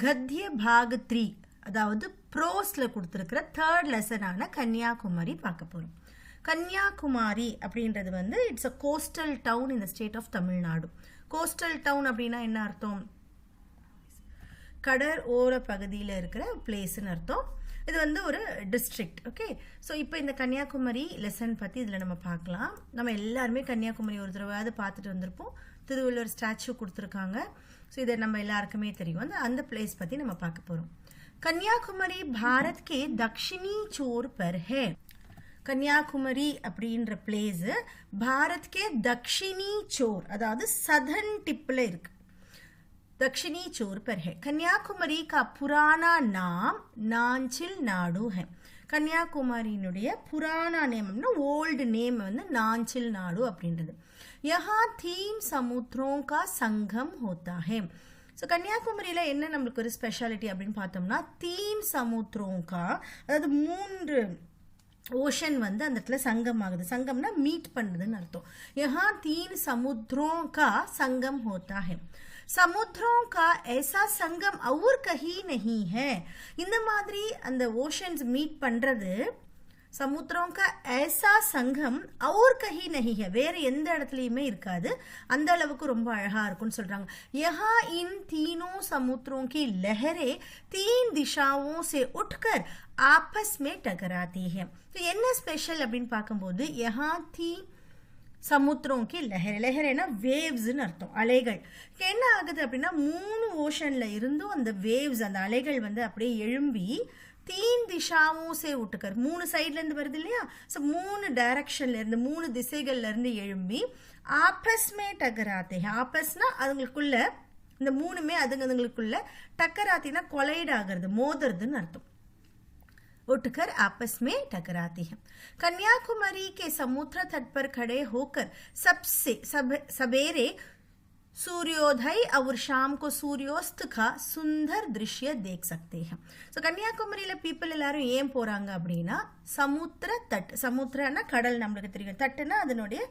கத்திய பாக் 3 அதாவது ப்ரோஸ்ல கொடுத்துருக்கிற 3rd லெசனான கன்னியாகுமரி பார்க்க போகிறோம். கன்னியாகுமரி அப்படின்றது வந்து it's a coastal town in the state of Tamil Nadu. Coastal town அப்படின்னா என்ன அர்த்தம்? கடல் ஓர பகுதியில் இருக்கிற பிளேஸ்ன்னு அர்த்தம். இது வந்து ஒரு டிஸ்ட்ரிக்ட். ஓகே, ஸோ இப்போ இந்த கன்னியாகுமரி லெசன் பற்றி இதில் நம்ம பார்க்கலாம். நம்ம எல்லாருமே கன்னியாகுமரி ஒரு தடவையாவது பார்த்துட்டு வந்திருப்போம். திருவள்ளுவர் ஸ்டாச்சு கொடுத்துருக்காங்க. ஸோ இதை நம்ம எல்லாருக்குமே தெரியும். அந்த பிளேஸ் பற்றி நம்ம பார்க்க போகிறோம். கன்னியாகுமரி பாரத் கே தக்ஷிணி சோர் பர் ஹே. கன்னியாகுமரி அப்படின்ற பிளேஸ் பாரத் கே தக்ஷிணி சோர் அதாவது சதர்ன் டிப்பில் இருக்கு. दक्षिणी छोर पर है. कन्याकुमारी का पुराना नाम नांचिल नाडु है. கன்னியாகுமரியினுடைய புராண நேம்னா ஓல்டு நேம் வந்து நாஞ்சில் நாடு அப்படின்றது. யஹா 3 समुद्रों का संगम होता है. ஸோ கன்னியாகுமரியில் என்ன நம்மளுக்கு ஒரு ஸ்பெஷாலிட்டி அப்படின்னு பார்த்தோம்னா 3 समुद्रों का அதாவது 3 ஓஷன் வந்து அந்த இடத்துல சங்கம் ஆகுது. சங்கம்னா மீட் பண்ணுறதுன்னு அர்த்தம். யஹா 3 समुद्रों का संगम होता है. समुद्रों का ऐसा संगम और कहीं नहीं है. இந்த மாதிரி அந்த ஓஷன்ஸ் மீட் பண்றது समुद्रों का ऐसा संगम और कहीं नहीं है. வேற எந்த இடத்துலயுமே இருக்காது. அந்த அளவுக்கு ரொம்ப அழகா இருக்கும்னு சொல்றாங்க. यहाँ इन तीनों समुद्रों की लहरें 3 दिशाओं से उठकर आपस में टकराती है. तो என்ன ஸ்பெஷல் அப்படின்னு பார்க்கும்போது यहाँ சமுத்திரம் கி லஹர். லஹரேனா வேவ்ஸ்ன்னு அர்த்தம், அலைகள். என்ன ஆகுது அப்படின்னா 3 ஓஷன்ல இருந்தும் அந்த வேவ்ஸ் அந்த அலைகள் வந்து அப்படியே எழும்பி 3 திசாவும் சே விட்டுக்கர் 3 சைட்ல இருந்து வருது இல்லையா. ஸோ 3 டைரக்ஷன்ல இருந்து 3 திசைகள்ல இருந்து எழும்பி ஆப்பஸ்மே டக்கராத்தே. ஆப்பஸ்னா அதுங்களுக்குள்ள இந்த 3மே அதுங்களுக்குள்ள டக்கராத்தினா கொலைட் ஆகிறது, மோதுறதுன்னு அர்த்தம். उठकर आपस में टकराती है. कन्याकुमारी के समुद्र तट पर खड़े होकर सवेरे सूर्योदय और शाम को सूर्योस्त का सुंदर दृश्य देख सकते हैं. ஸோ கன்னியாகுமரியில் பீப்புள் எல்லாரும் ஏன் போகிறாங்க அப்படின்னா சமுத்திர தட். சமுத்திரன்னா கடல் நம்மளுக்கு தெரியும். தட்டுன்னா அதனுடைய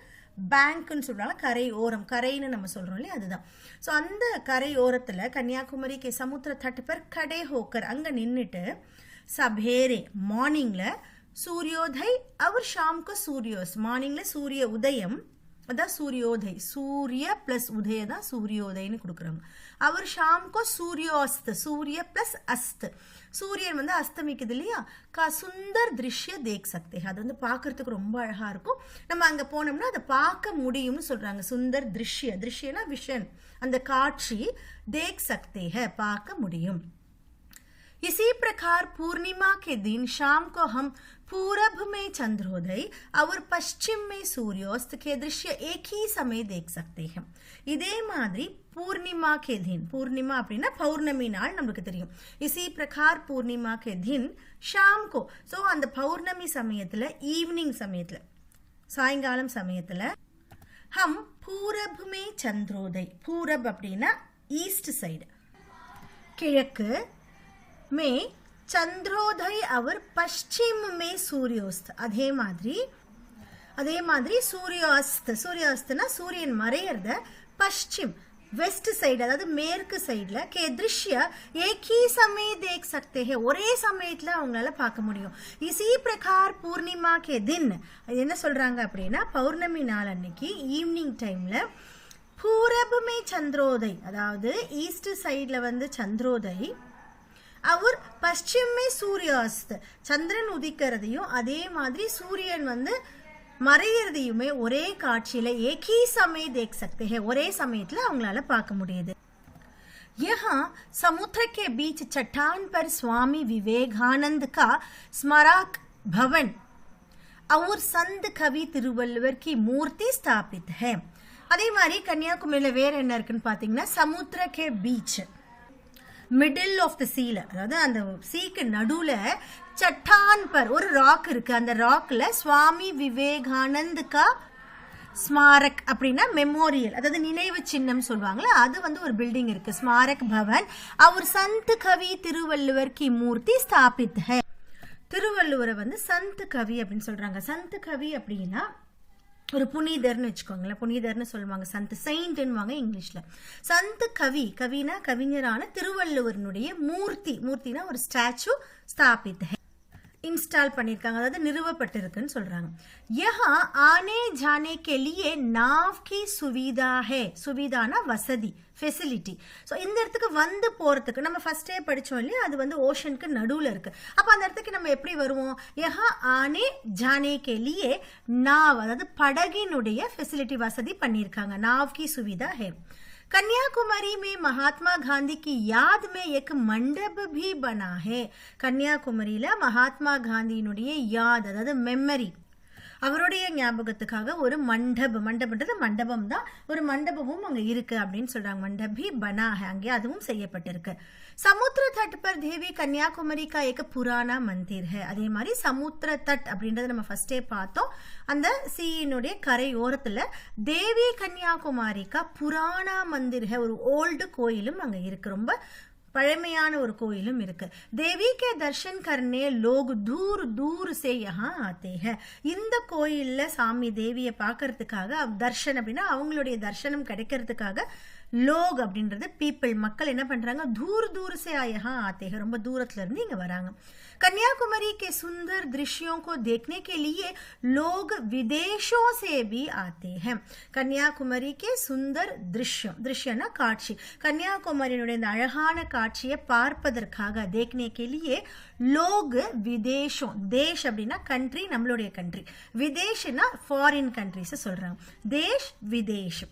பேங்க்னு சொல்கிறாங்க, கரை ஓரம், கரைன்னு நம்ம சொல்கிறோம் இல்லையா, அதுதான். ஸோ அந்த கரை ஓரத்தில் கன்னியாகுமரிக்கு சமுத்திர தட்டு பர் கடை ஹோக்கர் அங்கே நின்றுட்டு சபேரே மார்னிங்ல சூரியோதய் அவர் ஷாம்க்கு சூரியோஸ். மார்னிங்ல சூரிய உதயம் அதான் சூரியோதய். சூரிய பிளஸ் உதய தான் சூரியோதயன்னு கொடுக்குறாங்க. அவர் ஷாம்க்கு சூரியோஸ்த். சூரிய பிளஸ் அஸ்த். சூரியன் வந்து அஸ்தமிக்குது இல்லையா. சுந்தர் திருஷ்ய தேக் சக்தே. அது வந்து பார்க்கறதுக்கு ரொம்ப அழகா இருக்கும். நம்ம அங்க போனோம்னா அதை பார்க்க முடியும்னு சொல்றாங்க. சுந்தர் திருஷ்ய. திருஷ்யனா விஷன், அந்த காட்சி. தேக் சக்தே ஹை, பார்க்க முடியும். इसी प्रकार पूर्णिमा के दिन शाम को हम पूरब में चंद्रोदय और पश्चिम में सूर्योस्त के दृश्य एक ही समय देख सकते हैं. இதே மாதிரி பூர்ணிமா கே தின். பூர்ணிமா அப்படின்னா பௌர்ணமி நாள் நம்மளுக்கு தெரியும். இசி பிரகார் பூர்ணிமா கே தின் ஷாம் கோ. ஸோ அந்த பௌர்ணமி சமயத்தில், ஈவினிங் சமயத்தில், சாயங்காலம் சமயத்தில் ஹம் பூரப் மே சந்திரோதய். பூரப் அப்படின்னா ஈஸ்ட் சைடு, கிழக்கு. மே சந்திரோதய் அவர் பश्चिम மே சூரியோஸ்த். அதே மாதிரி சூரியோஸ்த். சூரியோஸ்த்னா சூரியன் மறையறத பश्चिम வெஸ்ட் சைடு அதாவது மேற்கு சைடில் கே திருஷ்ய ஏகி சமய தேக் சக்தே ஹே. ஒரே சமயத்தில் அவங்களால பார்க்க முடியும். இசி பிரகார் பூர்ணிமா கே தின். அது என்ன சொல்றாங்க அப்படின்னா பௌர்ணமி நாள் அன்னைக்கு ஈவினிங் டைம்ல பூரப் மே சந்திரோதய் அதாவது ஈஸ்ட் சைடில் வந்து சந்திரோதய் அவர் பश्चिम में सूर्यास्त. சந்திரன் உதிக்கிறதையும் அதே மாதிரி சூரியன் வந்து மறையிறதையுமே ஒரே காட்சியில ஏகி சமய தேக் சக்தே ஹை. ஒரே சமயத்துல அவங்களால பார்க்க முடியுது. यहाँ समुद्र के बीच चट्टान पर स्वामी विवेकानंद का स्मारक भवन और संत कवि तिरुवल्लुवर की मूर्ति स्थापित है. அதே மாதிரி கன்னியாகுமரியில வேற என்ன இருக்குன்னு பாத்தீங்கன்னா சமுத்திர கே பீச் மிடில் ஆஃப் த சீல அதாவது அந்த சீக்கு நடுவுல சட்டான் பர் ஒரு ராக் இருக்கு. அந்த ராக்ல சுவாமி விவேகானந்த் கா ஸ்மாரக் அப்படின்னா மெமோரியல் அதாவது நினைவு சின்னம் சொல்லுவாங்களா, அது வந்து ஒரு பில்டிங் இருக்கு. ஸ்மாரக் பவன் அவர் சந்த் கவி திருவள்ளுவர் கி மூர்த்தி ஸ்தாபித் ஹை. திருவள்ளுவரை வந்து சந்த் கவி அப்படின்னு சொல்றாங்க. சந்த் கவி அப்படின்னா ஒரு புனிதர்னு வச்சுக்கோங்களேன், புனிதர்னு சொல்லுவாங்க, சந்த் செயின்ட்னுவாங்க இங்கிலீஷ்ல. சந்த் கவி, கவினா கவிஞரான திருவள்ளுவரனுடைய மூர்த்தினா ஒரு ஸ்டாச்சு ஸ்தாபித் इंस्टॉल பண்ணிருக்காங்க, அதாவது நிறுவப்பட்டிருக்குன்னு சொல்றாங்க. यहाँ आने जाने के लिए नाव की सुविधा है, सुविधाना வசதி, ஃபெசிலிட்டி. ஸோ இந்த இடத்துக்கு வந்து போகிறதுக்கு நம்ம ஃபர்ஸ்டே படித்தோம் இல்லையா, அது வந்து ஓஷனுக்கு நடுவில் இருக்குது. அப்போ அந்த இடத்துக்கு நம்ம எப்படி வருவோம், யஹா ஆனே ஜானே கே லியே நாவ், அதாவது படகினுடைய ஃபெசிலிட்டி வசதி பண்ணியிருக்காங்க. நாவ் கி சுவிதா ஹே. कन्याकुमारी में महात्मा गांधी की याद में एक मंडप भी बना है. கன்னியாகுமரியில மகாத்மா காந்தியினுடைய யாத், அதாவது மெமரி, அவருடைய ஞாபகத்துக்காக ஒரு மண்டபம்ன்றது மண்டபம் தான், ஒரு மண்டபமும் அங்க இருக்கு அப்படின்னு சொல்றாங்க. மண்டபி பனா ஹை, அங்கே அதுவும் செய்யப்பட்டிருக்கு. சமுத்திர தட் பர் தேவி கன்னியாகுமரி கா ஏக புராணா மந்திர் ஹை. அதே மாதிரி சமுத்திர தட் அப்படின்றத நம்ம ஃபர்ஸ்டே பார்த்தோம். அந்த சீனுடைய கரையோரத்துல தேவி கன்னியாகுமரி கா புராணா மந்திர் ஹை, ஒரு ஓல்டு கோயிலும் அங்க இருக்கு, ரொம்ப பழமையான ஒரு கோயிலும் இருக்கு. தேவி கே தர்ஷன் கர்னே லோக் தூர் தூர் சே யஹா ஆத்தே ஹை. இந்த கோயில்ல சாமி தேவியை பார்க்கறதுக்காக, தர்ஷன் அப்படின்னா அவங்களுடைய தர்ஷனம் கிடைக்கிறதுக்காக, லோக் அப்படின்றது பீப்புள், மக்கள் என்ன பண்றாங்க, தூர் தூர் சே யஹா ஆத்தே ஹை, ரொம்ப தூரத்துல இருந்து இங்க வராங்க. कन्याकुमारी के सुंदर दृश्यों को देखने के लिए लोग विदेशों से भी आते हैं. कन्याकुमारी के सुंदर दृश्यना काட்சி, கன்னியாகுமரியினுடைய இந்த அழகான காட்சியை பார்ப்பதற்காக, देखने के लिए लोग विदेशों, देश அப்படின்னா கண்ட்ரி, நம்மளுடைய கண்ட்ரி, விதேஷ்னா ஃபாரின் கண்ட்ரிஸ் சொல்றாங்க, தேஷ் விதேஷ்.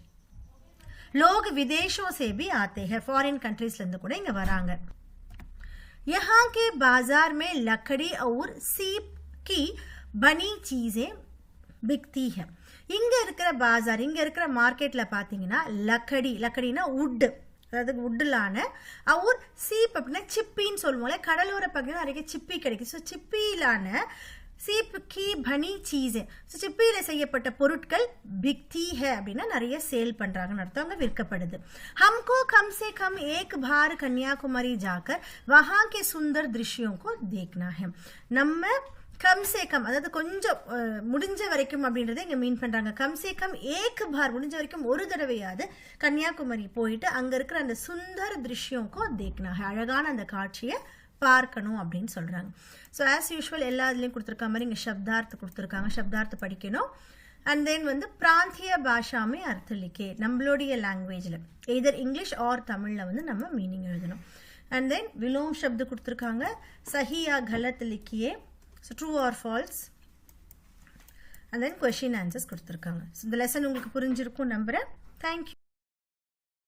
लोग विदेशों से भी आते हैं, ஃபாரின் கண்ட்ரீஸ்ல இருந்து கூட இங்க வராங்க. यहाँ के बाजार में लकड़ी और सीप की बनी चीजें बिकती है. இங்க இருக்கிற பாசார், இங்க இருக்கிற மார்க்கெட்ல பாத்தீங்கன்னா லக்கடினா உட், அதாவது உட்லான, और சீப் அப்படின்னா சிப்பின்னு சொல்லுவோம்ல, கடலோர பகுதியில் நிறைய சிப்பி கிடைக்கும். ஸோ சிப்பியிலான सीप की बनी चीज़ें, சிப்பியில செய்யப்பட்ட பொருட்கள் बिकती है அப்படின்னா நிறைய சேல் பண்றாங்கன்னு அர்த்தம், அங்க விற்கப்படுது. हमको कम से कम एक बार कन्याकुमारी जाकर वहां के सुंदर दृश्यों को देखना है. நம்ம கம் சே கம், அதாவது கொஞ்சம் முடிஞ்ச வரைக்கும் அப்படின்றத இங்க மீன் பண்றாங்க. கம் சே கம் ஏக் பார், முடிஞ்ச வரைக்கும் ஒரு தடவையாவது கன்னியாகுமரி போயிட்டு அங்க இருக்கிற அந்த சுந்தர் திருஷ்யோக்கோ தேக்னா, அழகான அந்த காட்சியை பார்க்கணும் அப்படின்னு சொல்றாங்க. ஸோ ஆஸ் யூஷுவல் எல்லா இதுலையும் கொடுத்துருக்க மாதிரி இங்கே சப்தார்த்த கொடுத்துருக்காங்க, சப்தார்த்த படிக்கணும். அண்ட் தென் வந்து பிராந்திய பாஷாமே அர்த்த லிக்கே, நம்மளுடைய லாங்குவேஜில் எதர் இங்கிலீஷ் ஆர் தமிழில் வந்து நம்ம மீனிங் எழுதணும். அண்ட் தென் விலோம் சப்து கொடுத்துருக்காங்க, சஹியா கலத் லிக்கியே, so true or false. And then question answers கொடுத்துருக்காங்க. ஸோ இந்த லெசன் உங்களுக்கு புரிஞ்சிருக்கும் நம்புகிறேன். தேங்க்யூ.